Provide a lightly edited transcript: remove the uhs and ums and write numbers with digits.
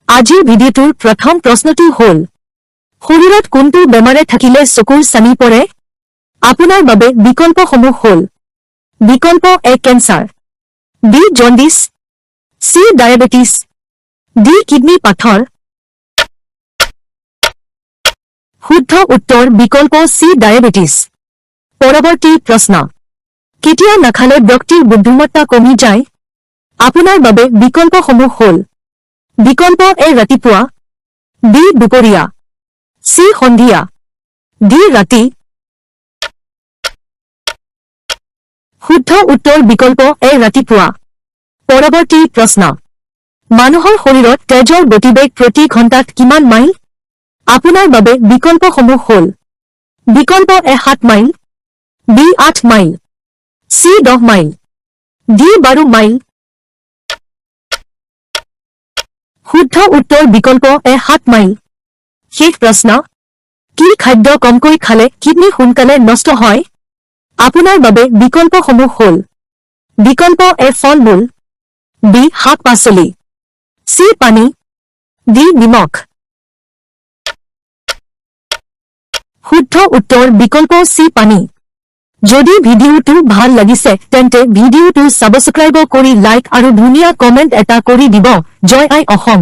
আজিৰ ভিডিঅ'টোৰ প্ৰথম প্ৰশ্নটো হ'ল শৰীৰত কোনটো বেমাৰে থাকিলে চকুৰ চানি পৰে আপোনাৰ বাবে বিকল্পসমূহ হ'ল বিকল্প এ কেন্সাৰ বি জণ্ডিছ সি ডায়েবেটিছ ডি কিডনি পাথৰ শুদ্ধ উত্তৰ বিকল্প সি ডায়েবেটিছ পৰৱৰ্তী প্ৰশ্ন কেতিয়া নাখালে ব্যক্তিৰ বুদ্ধিমত্তা কমি যায় আপোনাৰ বাবে বিকল্পসমূহ হ'ল বিকল্প এ ৰাতিপুৱা বি দুপৰীয়া সি সন্ধিয়া ডি ৰাতি শুদ্ধ উত্তৰ বিকল্প এ ৰাতিপুৱা পৰৱৰ্তী প্ৰশ্ন মানুহৰ শৰীৰত তেজৰ গতিবেগ প্ৰতি ঘণ্টাত কিমান মাইল আপোনাৰ বাবে বিকল্পসমূহ হ'ল বিকল্প এ 7 মাইল বি 8 মাইল সি 10 মাইল ডি 12 মাইল শুদ্ধ উত্তৰ বিকল্প এ 7 মাইল শেষ প্ৰশ্ন কি খাদ্য কমকৈ খালে কিডনি সোনকালে নষ্ট হয় আপোনাৰ বাবে বিকল্পসমূহ হ'ল বিকল্প এ ফল-মূল বি শাক-পাচলি সি পানী ডি নিমখ শুদ্ধ উত্তৰ বিকল্প সি পানী যদি ভিডিঅ'টো ভাল লাগিছে তেন্তে ভিডিঅ'টো সাবস্ক্ৰাইব কৰি লাইক আৰু ধুনীয়া কমেন্ট এটা কৰি দিব জয় আই অসম।